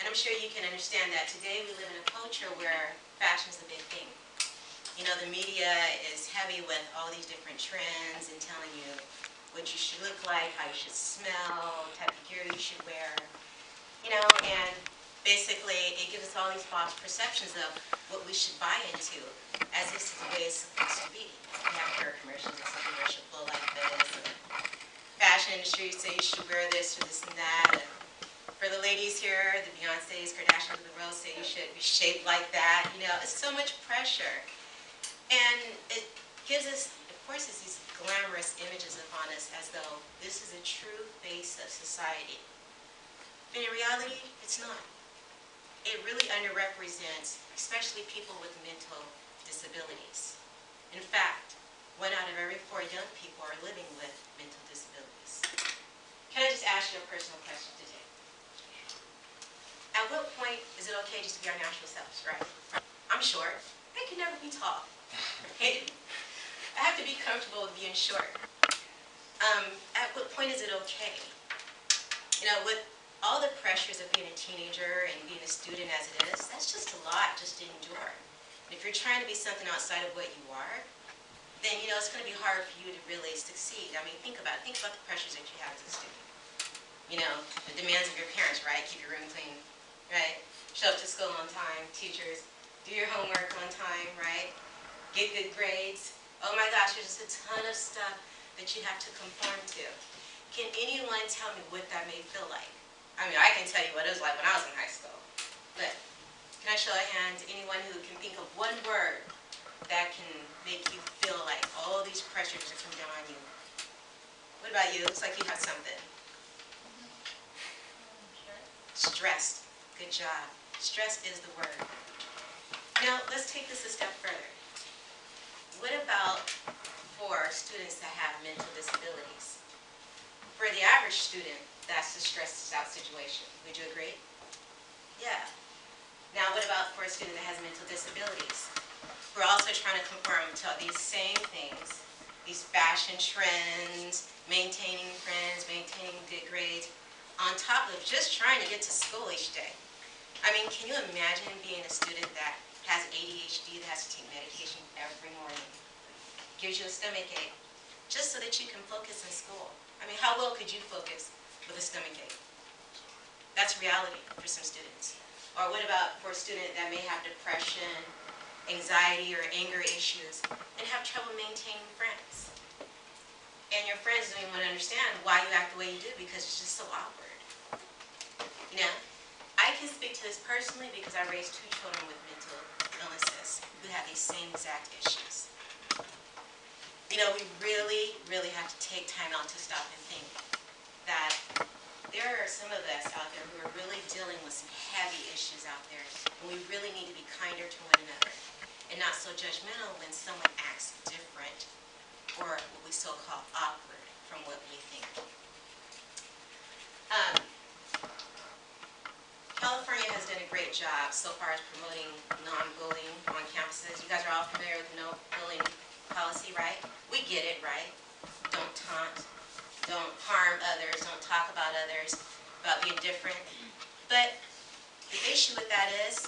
I'm sure you can understand that today we live in a culture where fashion is a big thing. You know, the media is heavy with all these different trends and telling you what you should look like, how you should smell, type of gear you should wear. You know, and basically it gives us all these false perceptions of what we should buy into, as this is the way it's supposed to be. We have heard commercials that say you should flow like this, and fashion industry say you should wear this or this and that. And for the ladies here, the Beyoncés, Kardashians of the world say you should be shaped like that. You know, it's so much pressure. And it gives us, of course, it's these glamorous images upon us as though this is a true face of society. But in reality, it's not. It really underrepresents, especially people with mental disabilities. In fact, 1 out of every 4 young people are living with mental disabilities. Can I just ask you a personal question today? At what point is it okay just to be our natural selves, right? I'm short. I can never be tall. I have to be comfortable with being short. At what point is it okay? You know, with all the pressures of being a teenager and being a student as it is, that's just a lot just to endure. And if you're trying to be something outside of what you are, then, you know, it's going to be hard for you to really succeed. I mean, think about it. Think about the pressures that you have as a student. You know, the demands of your parents, right? Keep your room clean, right? Show up to school on time. Teachers, do your homework on time, right? Get good grades. Oh my gosh, there's just a ton of stuff that you have to conform to. Can anyone tell me what that may feel like? I mean, I can tell you what it was like when I was in high school. But can I show a hand to anyone who can think of one word that can make you feel like all these pressures are coming down on you? What about you? Looks like you have something. Stressed. Good job. Stress is the word. Now, let's take this a step further. What about for students that have mental disabilities? For the average student, that's a stressed out situation. Would you agree? Yeah. Now, what about for a student that has mental disabilities? We're also trying to conform to these same things, these fashion trends, maintaining friends, maintaining good grades, on top of just trying to get to school each day. I mean, can you imagine being a student that has ADHD, that has to take medication every morning, gives you a stomach ache, just so that you can focus in school? I mean, how well could you focus with a stomach ache? That's reality for some students. Or what about for a student that may have depression, anxiety, or anger issues, and have trouble maintaining friends? And your friends don't even want to understand why you act the way you do because it's just so awkward. You know, I can speak to this personally because I raised 2 children with mental illnesses who have these same exact issues. You know, we really, really have to take time out to stop and think that there are some of us out there who are really dealing with some heavy issues out there, and we really need to be kinder to one another and not so judgmental when someone acts different or what we so-call awkward from what we think. California has done a great job so far as promoting non-bullying on campuses. You guys are all familiar with the no-bullying policy, right? We get it, right? Don't taunt, don't harm others, don't talk about others, about being different. But the issue with that is,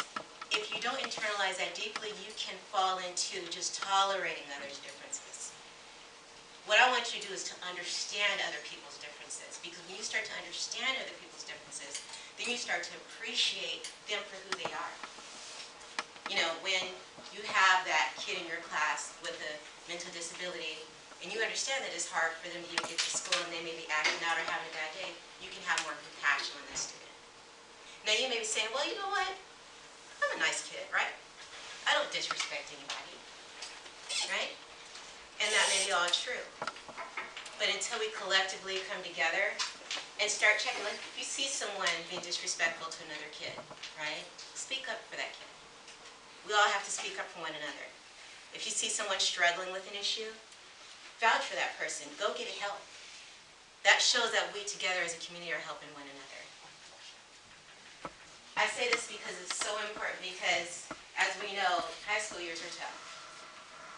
if you don't internalize that deeply, you can fall into just tolerating others' differences. What I want you to do is to understand other people's differences, because when you start to understand other people's differences, then you start to appreciate them for who they are. You know, when you have that kid in your class with a mental disability, and you understand that it's hard for them to even get to school and they may be acting out or having a bad day, you can have more compassion on that student. Now you may be saying, well, you know what? I'm a nice kid, right? I don't disrespect anybody, right? And that may be all true. But until we collectively come together and start checking, like if you see someone being disrespectful to another kid, right? Speak up for that kid. We all have to speak up for one another. If you see someone struggling with an issue, vouch for that person. Go get help. That shows that we together as a community are helping one another. I say this because it's so important because, as we know, high school years are tough.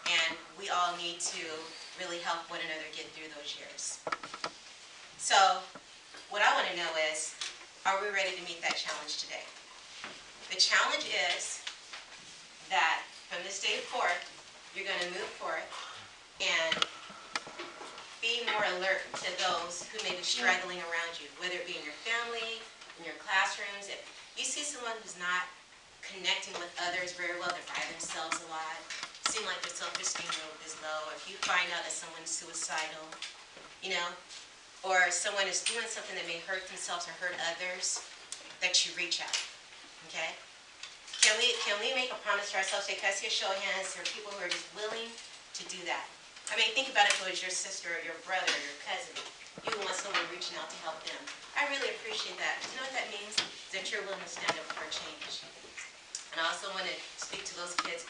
And we all need to really help one another get through those years. So, what I want to know is, are we ready to meet that challenge today? The challenge is that from this day forth, you're going to move forth and be more alert to those who may be struggling around you, whether it be in your family, in your classrooms. If you see someone who's not connecting with others very well, they're by themselves a lot, seem like their self-esteem is low, if you find out that someone's suicidal, or someone is doing something that may hurt themselves or hurt others, that you reach out, okay? Can we make a promise to ourselves? Say, can I see a show of hands? There are people who are just willing to do that. I mean, think about it if it was your sister or your brother or your cousin. You want someone reaching out to help them. I really appreciate that. You know what that means? That you're willing to stand up for a change. And I also want to speak to those kids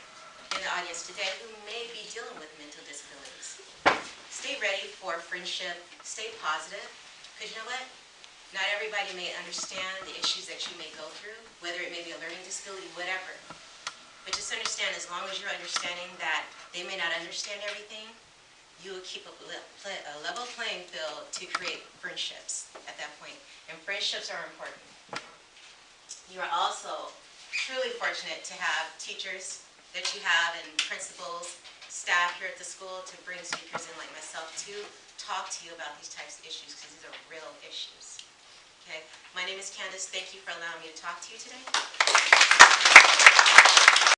in the audience today who may be dealing with mental disabilities. Stay ready for friendship. Stay positive. Because you know what? Not everybody may understand the issues that you may go through, whether it may be a learning disability, whatever. But just understand, as long as you're understanding that they may not understand everything, you will keep a level playing field to create friendships at that point. And friendships are important. You are also truly fortunate to have teachers that you have and principals, staff here at the school to bring speakers in like myself to talk to you about these types of issues, because these are real issues. Okay, my name is Candace. Thank you for allowing me to talk to you today.